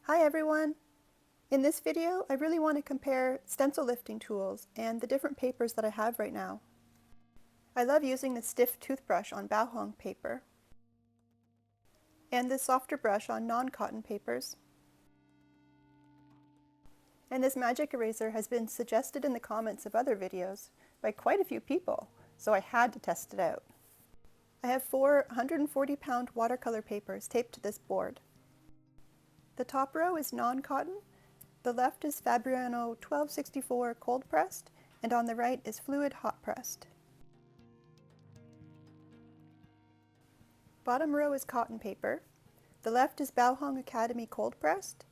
Hi everyone! In this video, I really want to compare stencil lifting tools and the different papers that I have right now. I love using the stiff toothbrush on Baohong paper and this softer brush on non-cotton papers. And this magic eraser has been suggested in the comments of other videos by quite a few people, so I had to test it out. I have 4 140-pound watercolor papers taped to this board. The top row is non-cotton, the left is Fabriano 1264 cold pressed, and on the right is fluid hot pressed. Bottom row is cotton paper, the left is Baohong Academy cold pressed,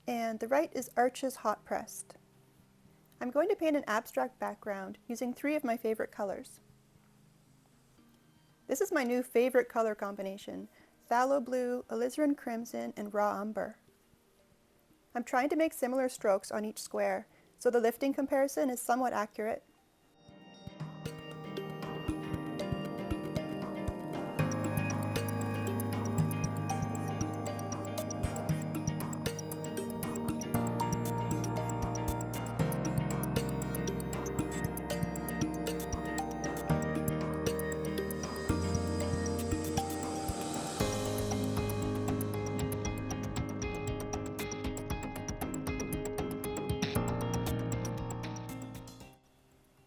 and the right is Arches hot pressed. I'm going to paint an abstract background using 3 of my favorite colors. This is my new favorite color combination: phthalo blue, alizarin crimson, and raw umber. I'm trying to make similar strokes on each square, so the lifting comparison is somewhat accurate.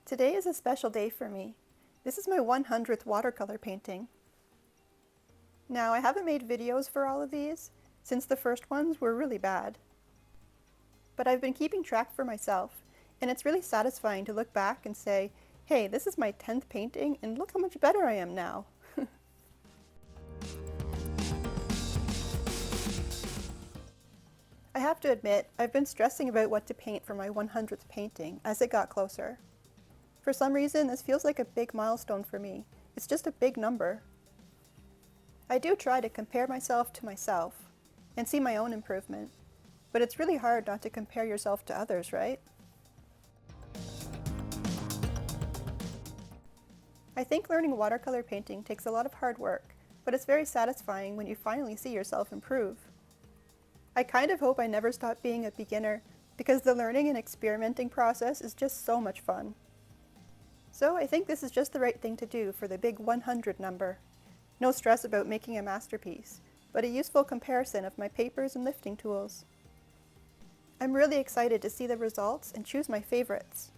Today is a special day for me. This is my 100th watercolor painting. Now, I haven't made videos for all of these, since the first ones were really bad. But I've been keeping track for myself, and it's really satisfying to look back and say, hey, this is my 10th painting, and look how much better I am now. I have to admit, I've been stressing about what to paint for my 100th painting as it got closer. For some reason, this feels like a big milestone for me. It's just a big number. I do try to compare myself to myself and see my own improvement, but it's really hard not to compare yourself to others, right? I think learning watercolor painting takes a lot of hard work, but it's very satisfying when you finally see yourself improve. I kind of hope I never stop being a beginner, because the learning and experimenting process is just so much fun. So I think this is just the right thing to do for the big 100 number. No stress about making a masterpiece, but a useful comparison of my papers and lifting tools. I'm really excited to see the results and choose my favorites.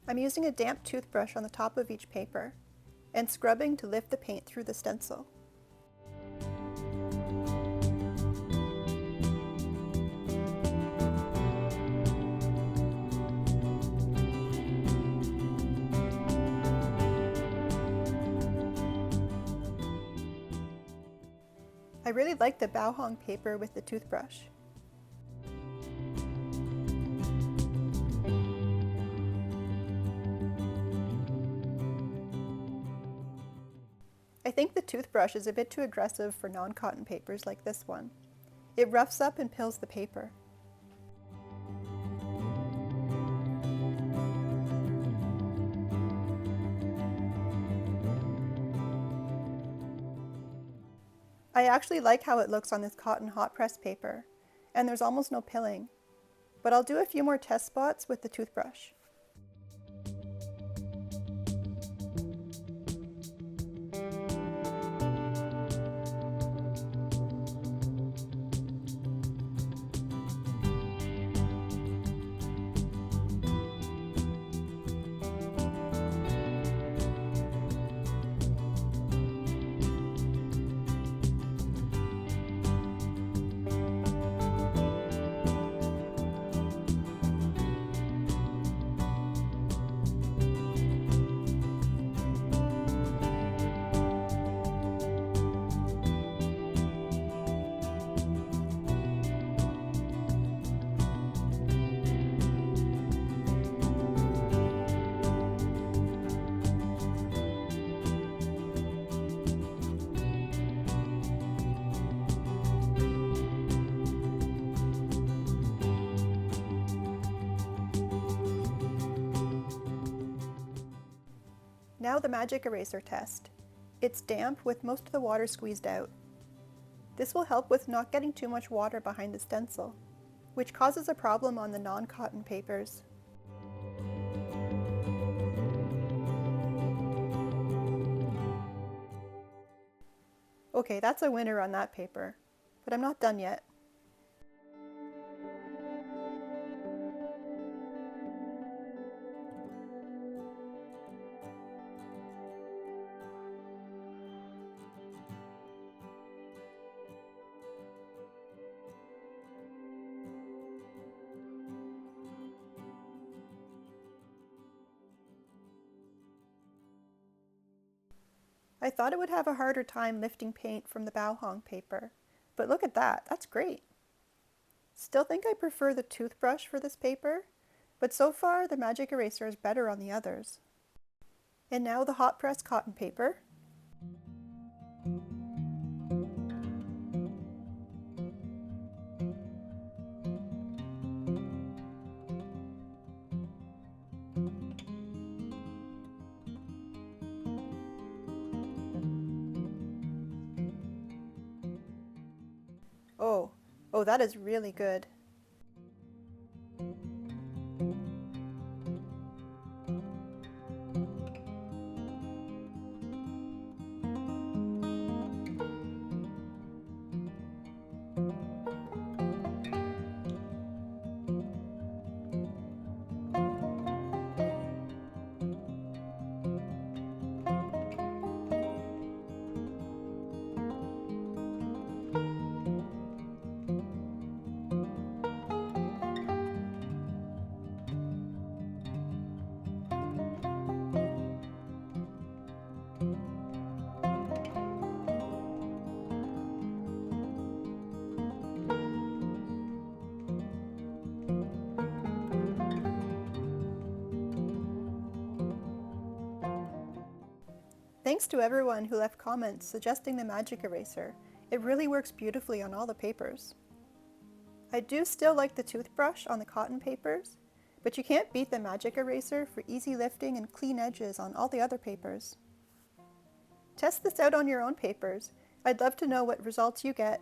I'm using a damp toothbrush on the top of each paper and scrubbing to lift the paint through the stencil. I really like the Baohong paper with the toothbrush. I think the toothbrush is a bit too aggressive for non-cotton papers like this one. It roughs up and pills the paper. I actually like how it looks on this cotton hot press paper, and there's almost no pilling, but I'll do a few more test spots with the toothbrush. Now the magic eraser test. It's damp with most of the water squeezed out. This will help with not getting too much water behind the stencil, which causes a problem on the non-cotton papers. Okay, that's a winner on that paper, but I'm not done yet. I thought it would have a harder time lifting paint from the Baohong paper, but look at that, that's great. Still think I prefer the toothbrush for this paper, but so far the magic eraser is better on the others. And now the hot press cotton paper. Oh, that is really good. Thanks to everyone who left comments suggesting the magic eraser. It really works beautifully on all the papers. I do still like the toothbrush on the cotton papers, but you can't beat the magic eraser for easy lifting and clean edges on all the other papers. Test this out on your own papers. I'd love to know what results you get.